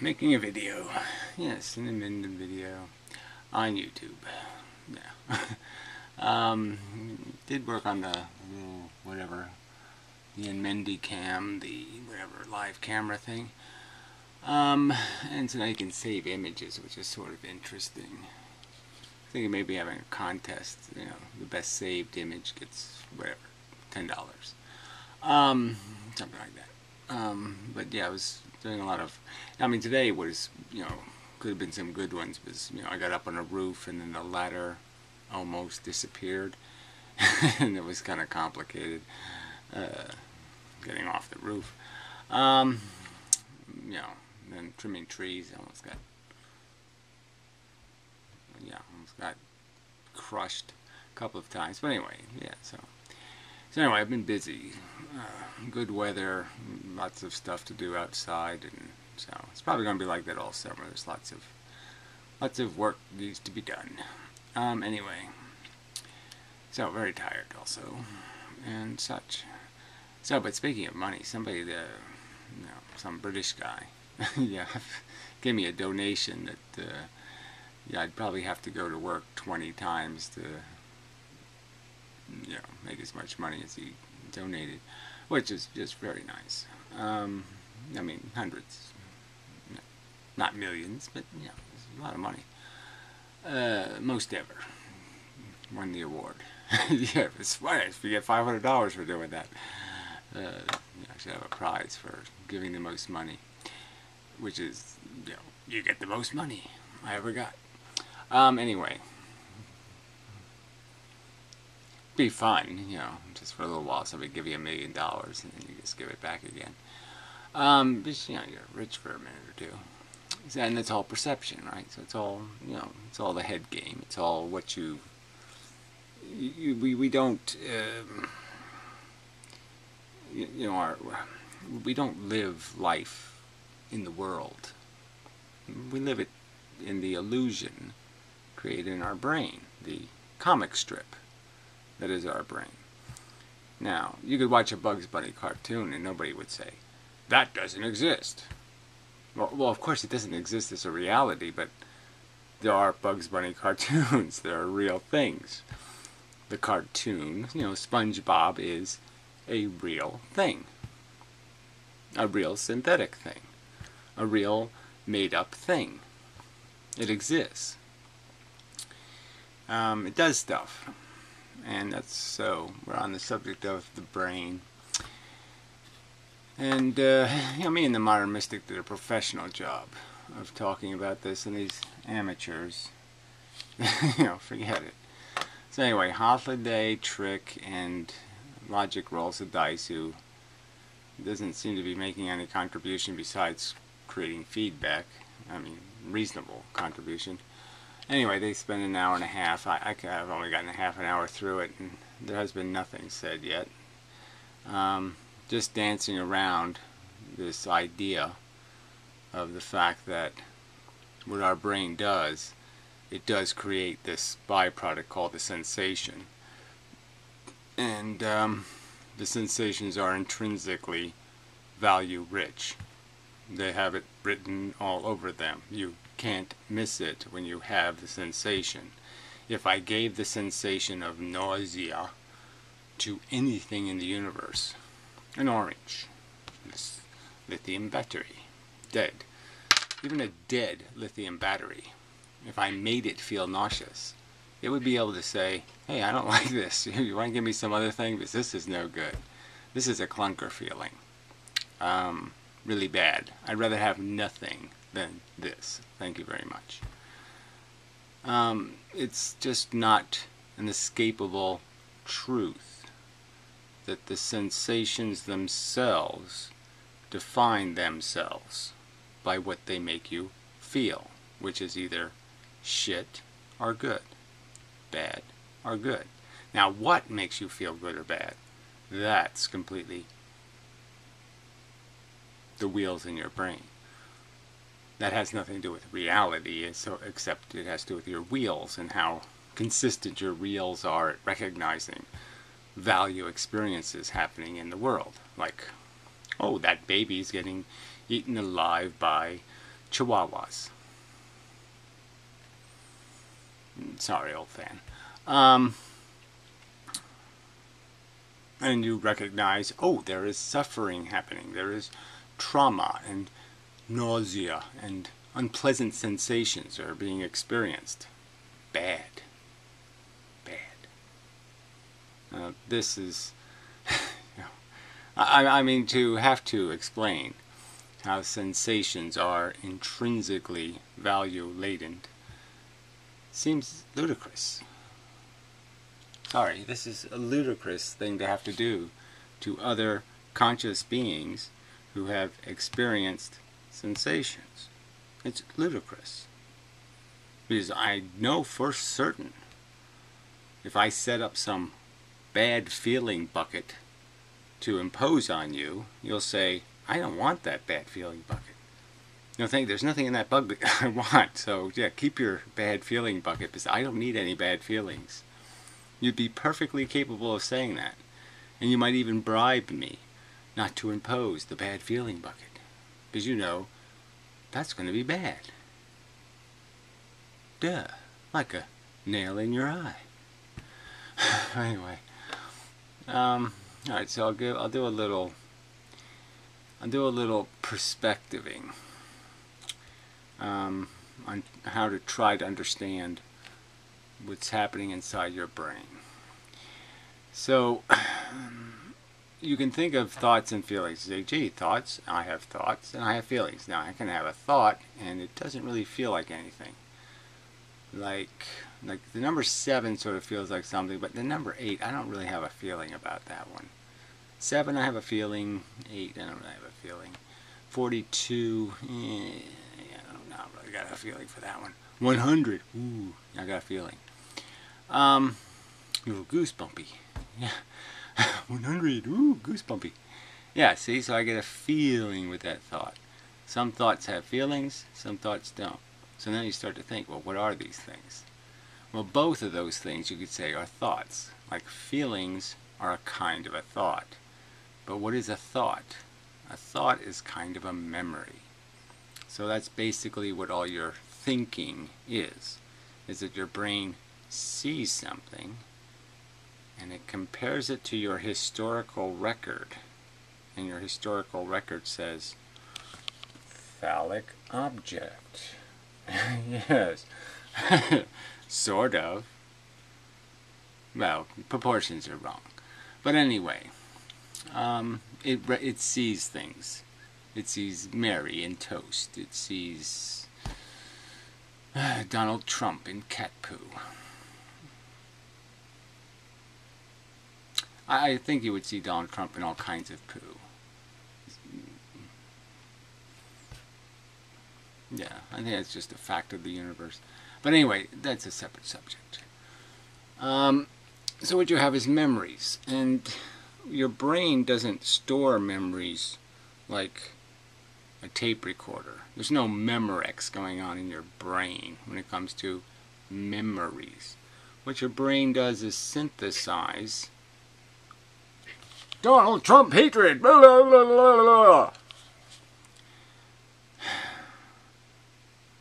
making a video. Yes, an amendment video on YouTube. Yeah. Did work on the whatever, the Inmendi cam, the whatever live camera thing. And so now you can save images, which is sort of interesting. I think maybe having a contest, the best saved image gets whatever, $10. Something like that. But yeah, I was doing a lot of, today was, could have been some good ones, because, I got up on a roof and then the ladder almost disappeared. And it was kind of complicated, getting off the roof. Then trimming trees, almost got crushed a couple of times. But anyway, yeah, so anyway, I've been busy. Good weather, lots of stuff to do outside, and so it's probably going to be like that all summer. There's lots of work needs to be done. Anyway, so very tired also, and such. So, but speaking of money, somebody, some British guy, yeah, gave me a donation that, I'd probably have to go to work 20 times to, make as much money as he donated, which is just very nice. Hundreds, not millions, but, it's a lot of money. Most ever. Won the award. Yeah, it's funny if you get $500 for doing that. I should have a prize for giving the most money, which is, you get the most money I ever got. Anyway, be fun, just for a little while. Somebody give you $1 million and then you just give it back again. But, you're rich for a minute or two. And it's all perception, right? So it's all, it's all the head game. It's all what we don't, we don't live life in the world. We live it in the illusion created in our brain, the comic strip that is our brain. Now, you could watch a Bugs Bunny cartoon and nobody would say, that doesn't exist. Well, of course it doesn't exist as a reality, but there are Bugs Bunny cartoons. There are real things. The cartoon, SpongeBob is a real thing. A real synthetic thing. A real made-up thing. It exists. It does stuff. And that's so. We're on the subject of the brain. And, me and the Modern Mystic did a professional job of talking about this, and these amateurs, forget it. So anyway, Holiday, Trick, and Logic rolls the dice, who doesn't seem to be making any contribution besides creating feedback. Reasonable contribution. Anyway, they spend an hour and a half. I've only gotten a half an hour through it, and there has been nothing said yet. Just dancing around this idea of the fact that what our brain does, it does create this byproduct called the sensation. And the sensations are intrinsically value rich. They have it written all over them. You can't miss it when you have the sensation. If I gave the sensation of nausea to anything in the universe, an orange, this lithium battery, dead. Even a dead lithium battery, if I made it feel nauseous, it would be able to say, hey, I don't like this. You want to give me some other thing? Because this is no good. This is a clunker feeling. Really bad. I'd rather have nothing than this. Thank you very much. It's just not an escapable truth that the sensations themselves define themselves by what they make you feel, which is either shit or good, bad or good. Now, what makes you feel good or bad? That's completely the wheels in your brain. That has nothing to do with reality, except it has to do with your wheels and how consistent your wheels are at recognizing value experiences happening in the world. Like, oh, that baby's getting eaten alive by Chihuahuas. Sorry, old fan. And you recognize, oh, there is suffering happening. There is trauma and nausea and unpleasant sensations are being experienced. Bad. This is, I mean, to have to explain how sensations are intrinsically value-laden seems ludicrous. Sorry, this is a ludicrous thing to have to do to other conscious beings who have experienced sensations. It's ludicrous. Because I know for certain if I set up some bad feeling bucket to impose on you, you'll say, I don't want that bad feeling bucket. You'll think there's nothing in that bucket I want, so yeah, keep your bad feeling bucket because I don't need any bad feelings. You'd be perfectly capable of saying that. And you might even bribe me not to impose the bad feeling bucket. Because you know, that's going to be bad. Duh. Like a nail in your eye. Anyway. Alright, so I'll do a little perspectiving on how to try to understand what's happening inside your brain. So you can think of thoughts and feelings. You say, gee, thoughts, I have thoughts, and I have feelings. Now I can have a thought and it doesn't really feel like anything. Like the number 7 sort of feels like something, but the number 8, I don't really have a feeling about that one. 7, I have a feeling. 8, I don't really have a feeling. 42, I don't know, I really got a feeling for that one. 100, ooh, I got a feeling. A little goosebumpy. Yeah. 100, ooh, goosebumpy. Yeah, see, so I get a feeling with that thought. Some thoughts have feelings, some thoughts don't. So now you start to think, well, what are these things? Well, both of those things you could say are thoughts. Like feelings are a kind of a thought. But what is a thought? A thought is kind of a memory. So that's basically what all your thinking is that your brain sees something and it compares it to your historical record. And your historical record says, phallic object. Yes. Sort of. Well, proportions are wrong. But anyway, it sees things. It sees Mary in toast. It sees Donald Trump in cat poo. I think you would see Donald Trump in all kinds of poo. Yeah, I think that's just a fact of the universe. But anyway, that's a separate subject. So what you have is memories. And your brain doesn't store memories like a tape recorder. There's no Memorex going on in your brain when it comes to memories. What your brain does is synthesize Donald Trump hatred. Blah, blah, blah, blah, blah.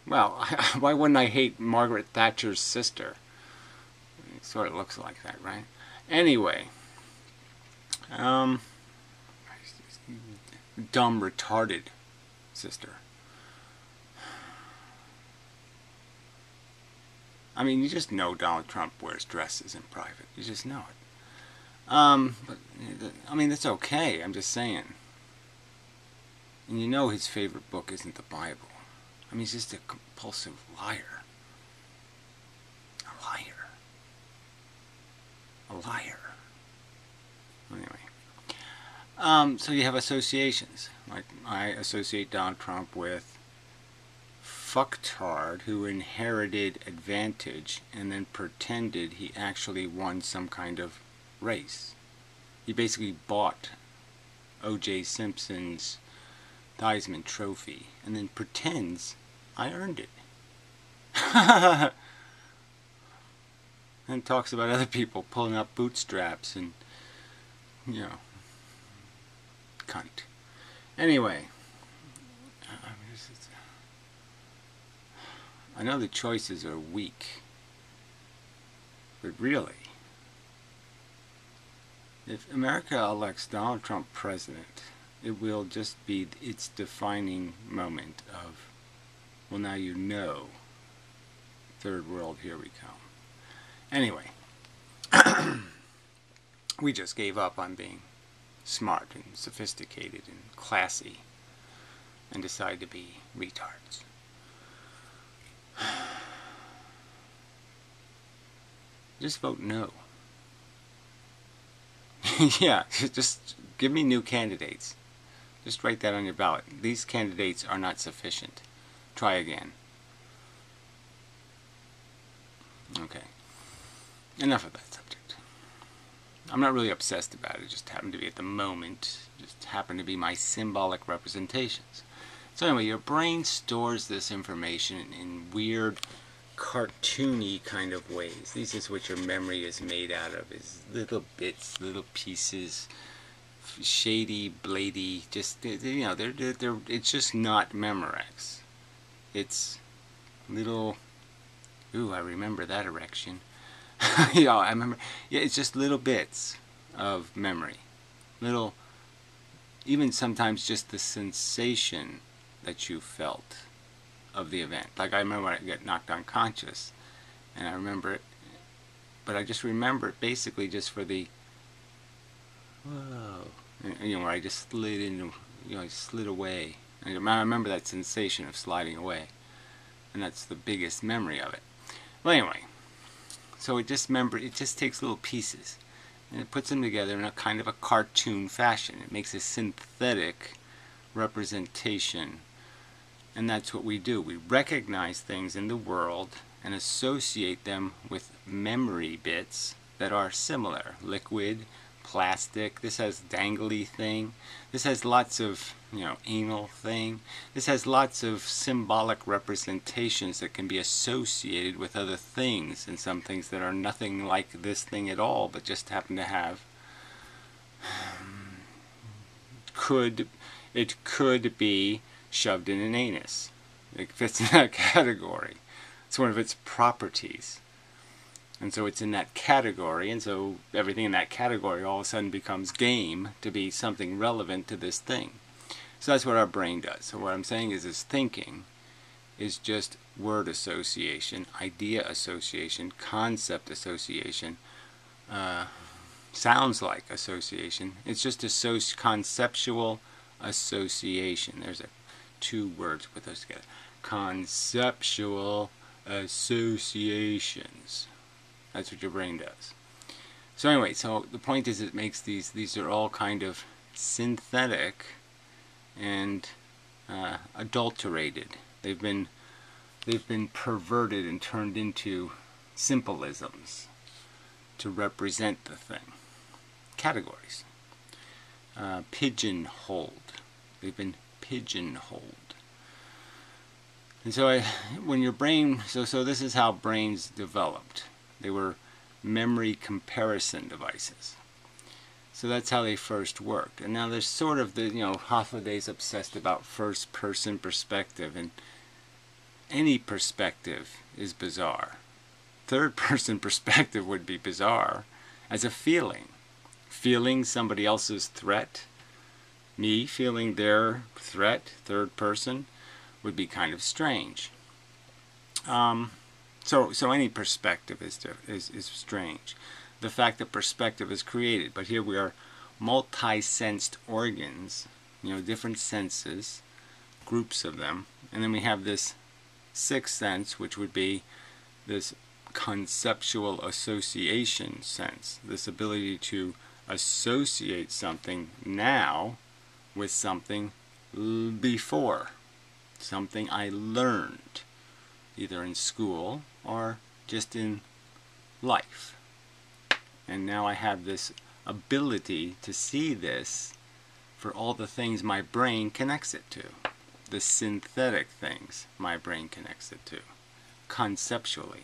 Well, why wouldn't I hate Margaret Thatcher's sister? It sort of looks like that, right? Anyway, dumb, retarded sister. I mean, you just know Donald Trump wears dresses in private. You just know it. But, I mean, that's okay. I'm just saying. And you know his favorite book isn't the Bible. I mean, he's just a compulsive liar. A liar. A liar. Anyway. So you have associations. Like, I associate Donald Trump with fucktard who inherited advantage and then pretended he actually won some kind of race. He basically bought O.J. Simpson's Theismann Trophy and then pretends I earned it. And talks about other people pulling up bootstraps and, you know, cunt. Anyway, I know the choices are weak, but really, if America elects Donald Trump president, it will just be its defining moment of, well, now you know, third world, here we come. Anyway, we just gave up on being smart and sophisticated and classy and decided to be retards. Just vote no. Yeah, just give me new candidates. Just write that on your ballot. These candidates are not sufficient. Try again. Okay. Enough of that subject. I'm not really obsessed about it. It just happened to be at the moment. Just happened to be my symbolic representations. So anyway, your brain stores this information in weird, cartoony kind of ways. This is what your memory is made out of, is little bits, little pieces, shady, blady, just, you know, it's just not Memorex. It's little, ooh, I remember that erection. Yeah, I remember, yeah, it's just little bits of memory. Little, even sometimes just the sensation that you felt of the event. Like I remember when I got knocked unconscious, and I remember it, but I just remember it basically just for the, whoa, you know, where I just slid into, you know, I slid away. And I remember that sensation of sliding away, and that's the biggest memory of it. Well, anyway, so it just takes little pieces, and it puts them together in a kind of a cartoon fashion. It makes a synthetic representation. And that's what we do. We recognize things in the world and associate them with memory bits that are similar. Liquid, plastic, this has dangly thing. This has lots of, you know, anal thing. This has lots of symbolic representations that can be associated with other things, and some things that are nothing like this thing at all, but just happen to have, it could be shoved in an anus. It fits in that category. It's one of its properties. And so it's in that category, and so everything in that category all of a sudden becomes game to be something relevant to this thing. So that's what our brain does. So what I'm saying is thinking is just word association, idea association, concept association, sounds like association. It's just conceptual association. There's two words, put those together. Conceptual associations. That's what your brain does. So anyway, so the point is it makes these are all kind of synthetic and adulterated. They've been perverted and turned into symbolisms to represent the thing. Categories. Pigeonholed. They've been pigeonholed. And so when your brain, so this is how brains developed. They were memory comparison devices. So that's how they first worked. And now there's sort of the, you know, Hoffmann's obsessed about first person perspective, and any perspective is bizarre. Third person perspective would be bizarre as a feeling. Feeling somebody else's threat, me feeling their threat, third person, would be kind of strange. So any perspective is strange. The fact that perspective is created, but here we are, multi-sensed organs, you know, different senses, groups of them, and then we have this sixth sense, which would be this conceptual association sense, this ability to associate something now with something before, something I learned, either in school or just in life. And now I have this ability to see this for all the things my brain connects it to, the synthetic things my brain connects it to, conceptually.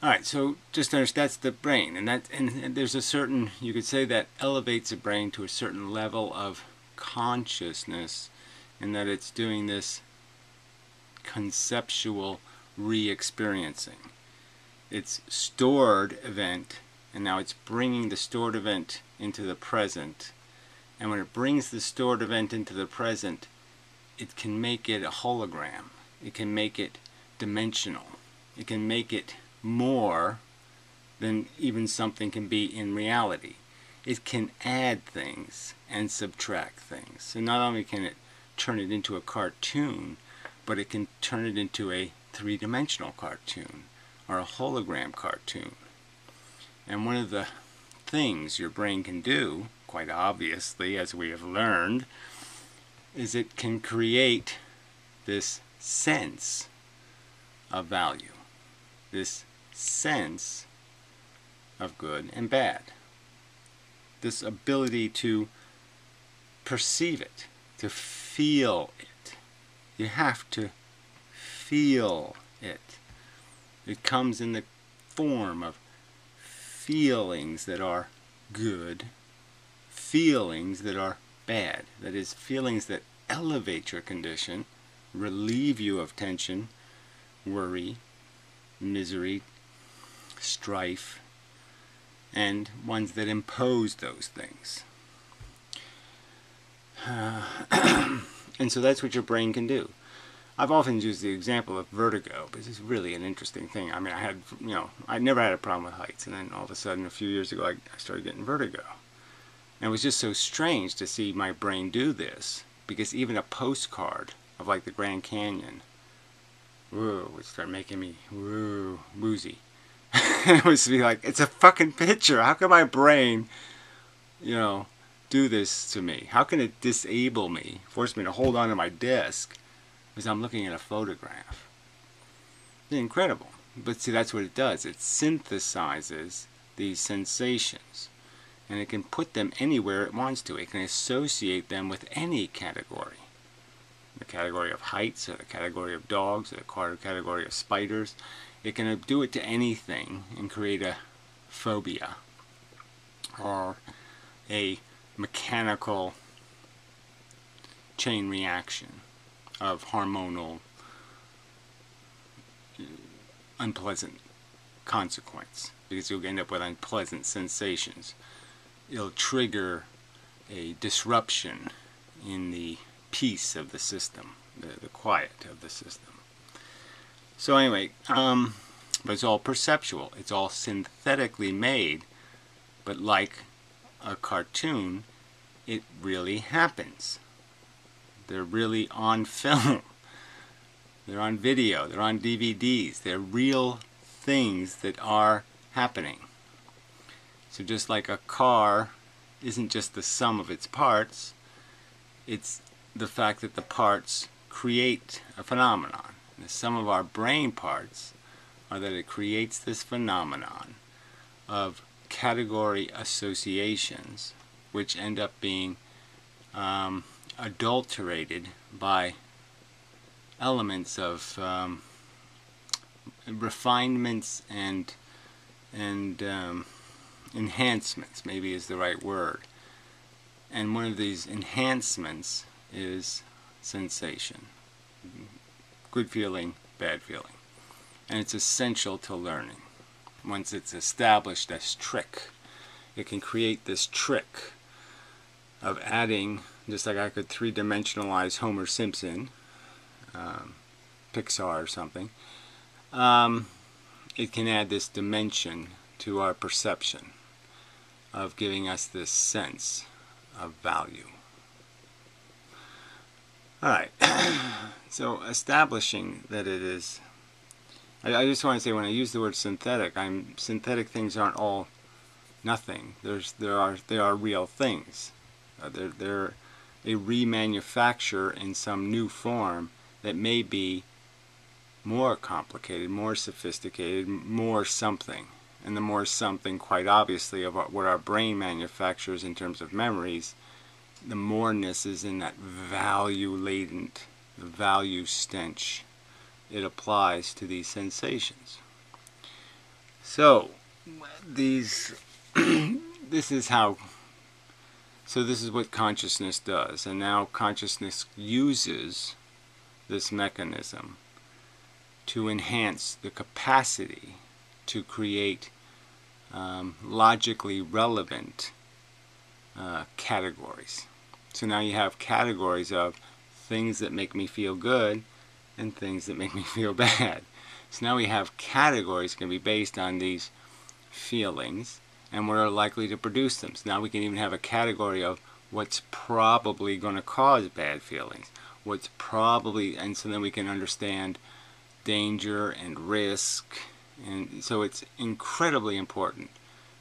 Alright, so just understand that's the brain, and there's a certain, you could say that elevates the brain to a certain level of consciousness, in that it's doing this conceptual re-experiencing. It's stored event, and now it's bringing the stored event into the present. And when it brings the stored event into the present, it can make it a hologram. It can make it dimensional. It can make it more than even something can be in reality. It can add things and subtract things. So not only can it turn it into a cartoon, but it can turn it into a three-dimensional cartoon or a hologram cartoon. And one of the things your brain can do, quite obviously, as we have learned, is it can create this sense of value, this sense of good and bad, this ability to perceive it, to feel it. You have to feel it. It comes in the form of feelings that are good, feelings that are bad. That is, feelings that elevate your condition, relieve you of tension, worry, misery, strife, and ones that impose those things. And so that's what your brain can do. I've often used the example of vertigo, because it's really an interesting thing. I mean, I never had a problem with heights, and then all of a sudden, a few years ago, I started getting vertigo. And it was just so strange to see my brain do this, because even a postcard of like the Grand Canyon, would start making me woozy. It was to be like, it's a fucking picture. How can my brain, do this to me? How can it disable me, force me to hold on to my desk because I'm looking at a photograph? It's incredible. But see, that's what it does. It synthesizes these sensations, and it can put them anywhere it wants to. It can associate them with any category. The category of heights, or the category of dogs, or the category of spiders. It can do it to anything and create a phobia or a mechanical chain reaction of hormonal unpleasant consequence, because you'll end up with unpleasant sensations. It'll trigger a disruption in the peace of the system, the quiet of the system. So anyway, but it's all perceptual. It's all synthetically made, but like a cartoon, it really happens. They're really on film. They're on video. They're on DVDs. They're real things that are happening. So just like a car isn't just the sum of its parts, it's the fact that the parts create a phenomenon. And some of our brain parts are that it creates this phenomenon of category associations, which end up being adulterated by elements of refinements and enhancements, maybe is the right word. And one of these enhancements is sensation. Good feeling, bad feeling. And it's essential to learning. Once it's established as trick, it can create this trick of adding, just like I could three-dimensionalize Homer Simpson, Pixar or something, it can add this dimension to our perception of giving us this sense of value. Alright, so establishing that it is, I just want to say, when I use the word synthetic, synthetic things aren't all nothing. They are real things. They're a remanufacture in some new form that may be more complicated, more sophisticated, more something. And the more something, quite obviously, of what our brain manufactures in terms of memories, the moreness is in that value latent, the value stench it applies to these sensations. So this is what consciousness does, and now consciousness uses this mechanism to enhance the capacity to create logically relevant categories. So now you have categories of things that make me feel good and things that make me feel bad. So now we have categories that can be based on these feelings and what are likely to produce them. So now we can even have a category of what's probably going to cause bad feelings. What's probably, and so then we can understand danger and risk. And so it's incredibly important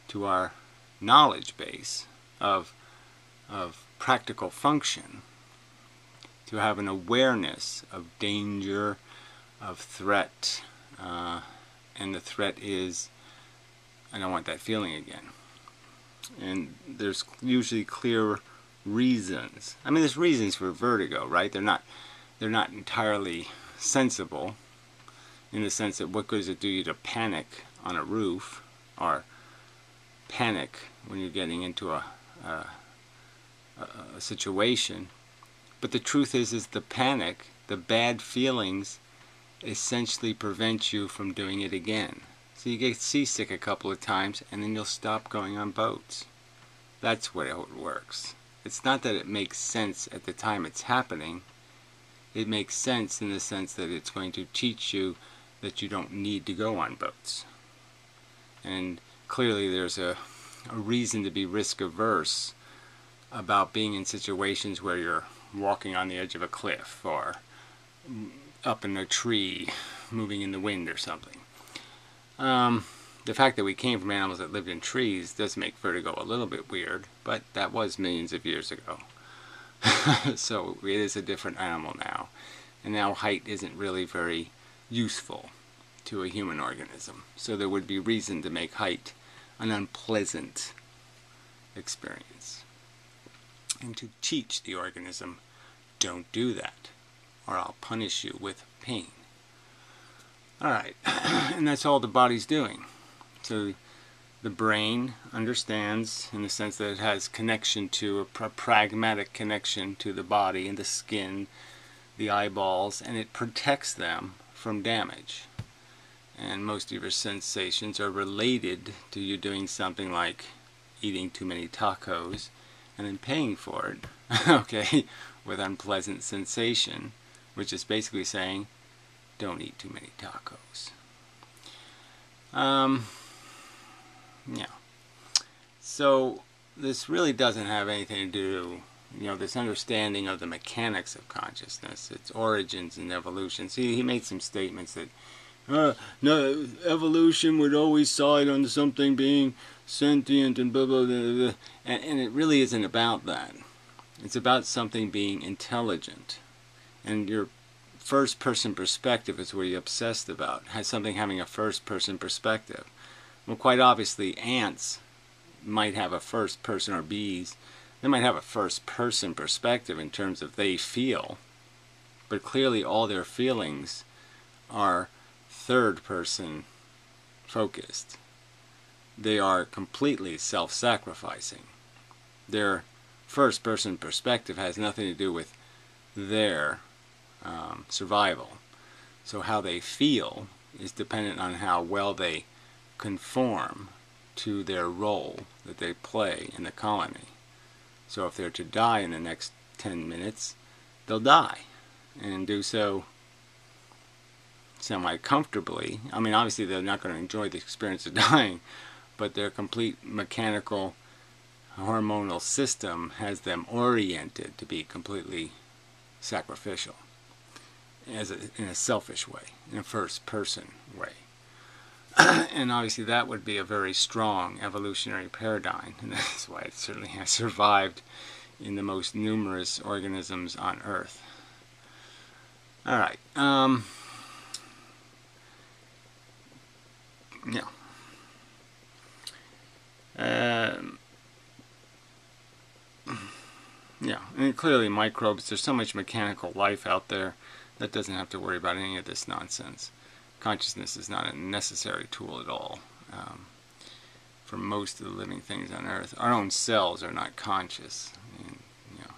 to our knowledge base of practical function to have an awareness of danger, of threat, and the threat is, I don't want that feeling again. And there's usually clear reasons. I mean, there's reasons for vertigo, right? They're not entirely sensible, in the sense that what good does it do you to panic on a roof, or panic when you're getting into a situation. But the truth is the panic, the bad feelings, essentially prevent you from doing it again. So you get seasick a couple of times and then you'll stop going on boats. That's what it works. It's not that it makes sense at the time it's happening. It makes sense in the sense that it's going to teach you that you don't need to go on boats. And clearly there's a reason to be risk averse about being in situations where you're walking on the edge of a cliff or up in a tree moving in the wind or something. The fact that we came from animals that lived in trees does make vertigo a little bit weird, but that was millions of years ago. So it is a different animal now. And now height isn't really very useful to a human organism. So there would be reason to make height an unpleasant experience. And to teach the organism, don't do that, or I'll punish you with pain. Alright, and that's all the body's doing. So the brain understands in the sense that it has connection to, a pragmatic connection to the body and the skin, the eyeballs, and it protects them from damage. And most of your sensations are related to you doing something like eating too many tacos and then paying for it, okay, with unpleasant sensation, which is basically saying, don't eat too many tacos. Yeah. So this really doesn't have anything to do, this understanding of the mechanics of consciousness, its origins and evolution. See, he made some statements that, no, evolution would always side on something being sentient and blah, blah, blah, blah. And it really isn't about that. It's about something being intelligent. And your first-person perspective is what you're obsessed about, has something having a first-person perspective. Well, quite obviously, ants might have a first-person, or bees, they might have a first-person perspective in terms of they feel, but clearly all their feelings are third-person focused. They are completely self-sacrificing. Their first-person perspective has nothing to do with their survival. So how they feel is dependent on how well they conform to their role that they play in the colony. So if they're to die in the next 10 minutes, they'll die, and do so semi-comfortably. I mean, obviously they're not going to enjoy the experience of dying, but their complete mechanical hormonal system has them oriented to be completely sacrificial, in a selfish way, in a first-person way. And obviously that would be a very strong evolutionary paradigm, and that's why it certainly has survived in the most numerous organisms on Earth. Alright, yeah. Yeah, and clearly microbes, there's so much mechanical life out there that doesn't have to worry about any of this nonsense. Consciousness is not a necessary tool at all for most of the living things on Earth. Our own cells are not conscious. I mean,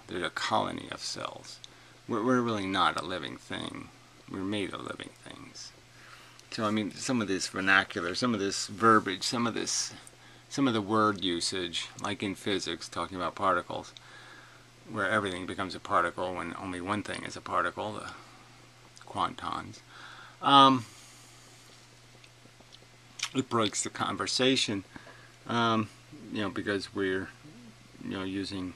they're a colony of cells. We're really not a living thing. We're made of living things. So I mean, some of this vernacular, some of this verbiage, some of the word usage, like in physics, talking about particles, where everything becomes a particle when only one thing is a particle, the quantons. It breaks the conversation, because we're, using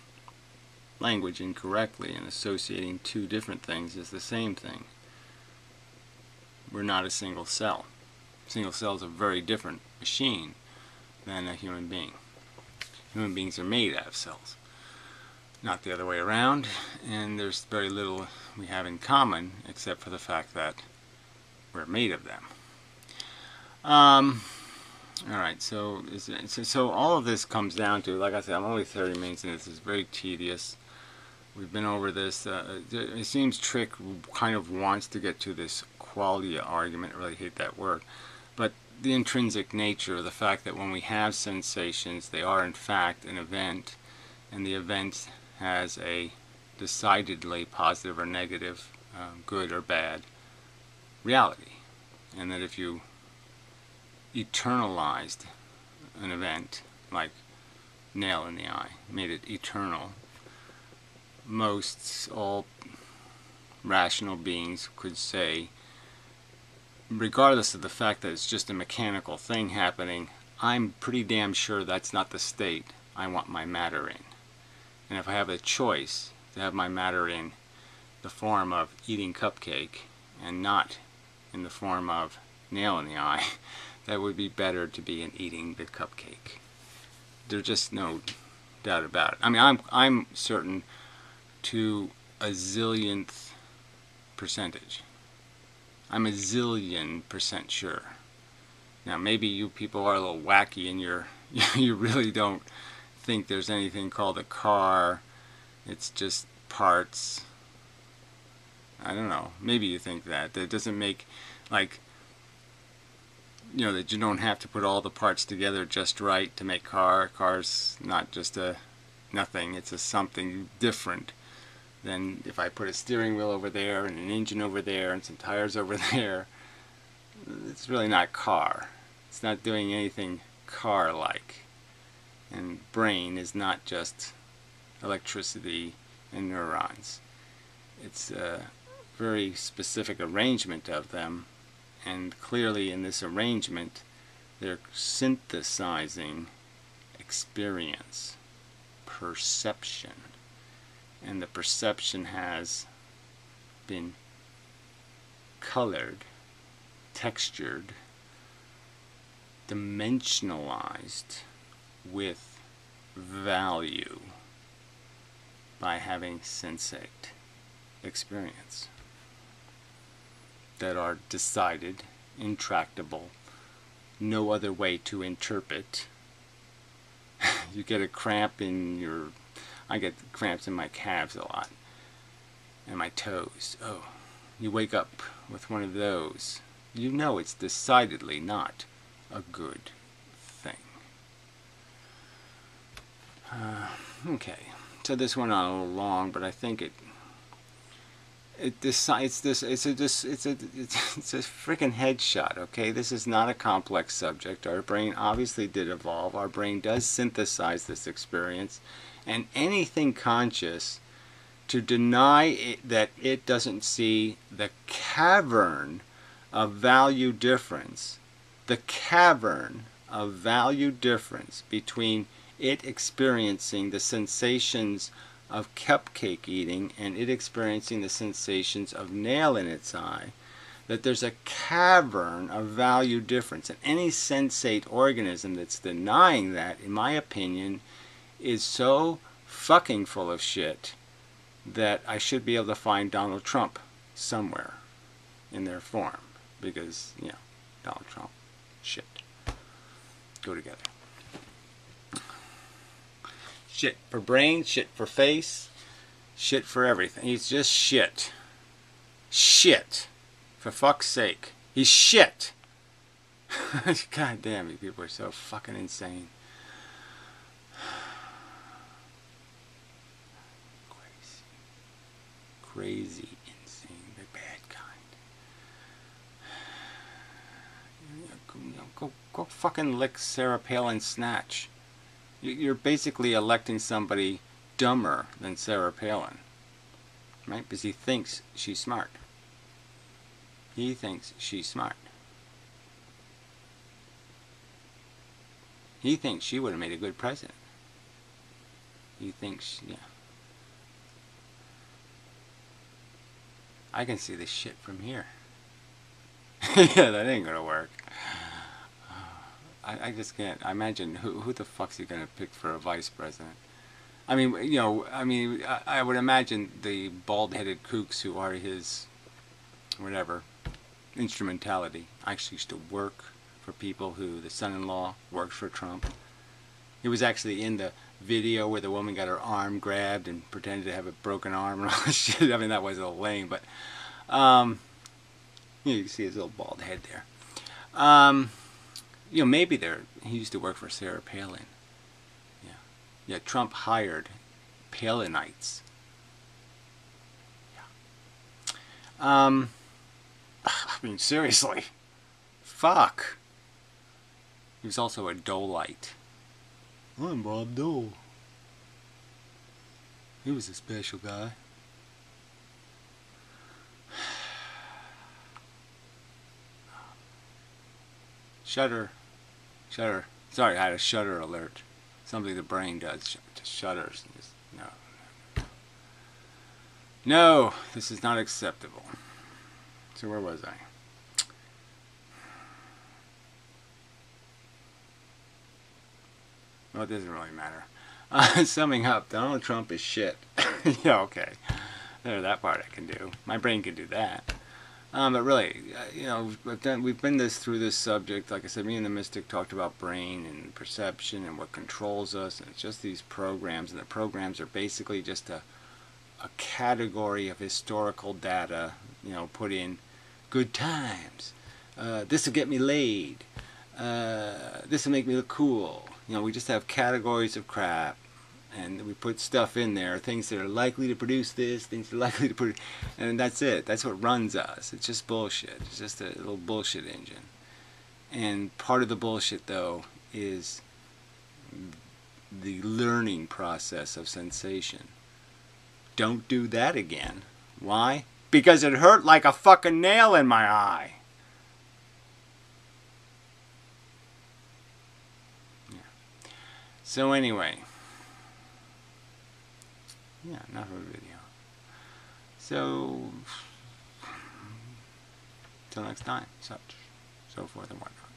language incorrectly and associating two different things as the same thing. We're not a single cell. Single cell is a very different machine than a human being. Human beings are made out of cells, not the other way around, and there's very little we have in common except for the fact that we're made of them. Alright, so all of this comes down to, like I said, I'm only 30 minutes and this is very tedious. We've been over this. It seems Trick kind of wants to get to this qualia argument. I really hate that word. But the intrinsic nature of the fact that when we have sensations, they are in fact an event, and the event has a decidedly positive or negative, good or bad reality. And that if you eternalized an event, like nail in the eye, made it eternal, all rational beings could say, regardless of the fact that it's just a mechanical thing happening, I'm pretty damn sure that's not the state I want my matter in. And if I have a choice to have my matter in the form of eating cupcake and not in the form of nail in the eye, that would be better to be in eating the cupcake. There's just no doubt about it. I mean, I'm certain to a zillionth percentage. I'm a zillion% sure. Now maybe you people are a little wacky and you really don't think there's anything called a car. It's just parts. I don't know. Maybe you think that. That doesn't make, like, that you don't have to put all the parts together just right to make car. Car's not just a nothing. It's a something different than if I put a steering wheel over there and an engine over there and some tires over there. It's really not car. It's not doing anything car-like. And brain is not just electricity and neurons. It's a very specific arrangement of them, and clearly in this arrangement they're synthesizing experience, perception, and the perception has been colored, textured, dimensionalized with value by having sensate experience that are decided, intractable, no other way to interpret. You get a cramp in your... I get cramps in my calves a lot, and my toes. Oh, you wake up with one of those. You know it's decidedly not a good thing. Okay, so this went on a little long, but I think it's a freaking headshot. Okay, this is not a complex subject. Our brain obviously did evolve. Our brain does synthesize this experience, and anything conscious, to deny it, that it doesn't see the cavern of value difference, the cavern of value difference between it experiencing the sensations of cupcake eating and it experiencing the sensations of nail in its eye, that there's a cavern of value difference. And any sensate organism that's denying that, in my opinion, is so fucking full of shit that I should be able to find Donald Trump somewhere in their form. Because, Donald Trump, shit, go together. Shit for brain, shit for face, shit for everything. He's just shit. Shit. For fuck's sake. He's shit. God damn, you people are so fucking insane. Crazy, insane, the bad kind. go fucking lick Sarah Palin's snatch. You're basically electing somebody dumber than Sarah Palin, right? Because he thinks she's smart. He thinks she's smart. He thinks she would have made a good president. He thinks, yeah. I can see this shit from here. Yeah, that ain't gonna work. I just can't. I imagine who the fuck's he gonna pick for a vice president? I mean, you know, I would imagine the bald-headed kooks who are his, whatever, instrumentality. I actually used to work for people who, the son-in-law worked for Trump. He was actually in the video where the woman got her arm grabbed and pretended to have a broken arm and all that shit. I mean, that was a little lame, but you can see his little bald head there. You know, maybe he used to work for Sarah Palin. Yeah. Yeah, Trump hired Palinites. Yeah. I mean, seriously. Fuck. He was also a Doleite. I'm Bob Dole. He was a special guy. Shutter. Shutter. Sorry, I had a shutter alert. Something the brain does. Just shudders. No. No, this is not acceptable. So where was I? Well, it doesn't really matter. Summing up, Donald Trump is shit. Yeah, okay. There, that part I can do. My brain can do that. But really, you know, we've been through this subject. Like I said, me and the Mystic talked about brain and perception and what controls us. And it's just these programs. And the programs are basically just a category of historical data, you know, put in good times. This will get me laid. This will make me look cool. You know, we just have categories of crap, and we put stuff in there, things that are likely to produce this, things that are likely to produce, and that's it. That's what runs us. It's just bullshit. It's just a little bullshit engine. And part of the bullshit, though, is the learning process of sensation. Don't do that again. Why? Because it hurt like a fucking nail in my eye. So anyway, yeah, enough of a video. So, till next time, so forth and whatnot.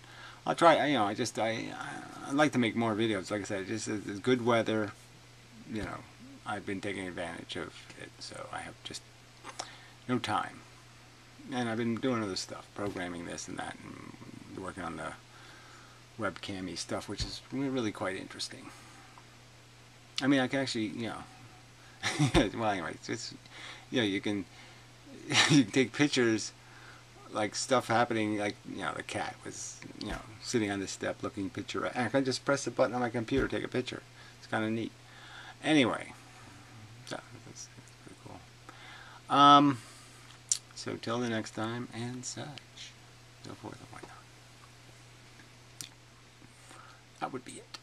I'll try, you know, I'd like to make more videos. Like I said, just it's good weather, you know, I've been taking advantage of it, so I have just no time. And I've been doing other stuff, programming this and that, and working on the webcam-y stuff, which is really quite interesting. I mean, I can actually, you know, well, anyway, it's, you know, you can take pictures, like stuff happening, like, you know, the cat was, you know, sitting on the step looking picturesque, and I can just press the button on my computer, take a picture. It's kind of neat. Anyway, so that's pretty cool. So till the next time, and such, so forth and whatnot. That would be it.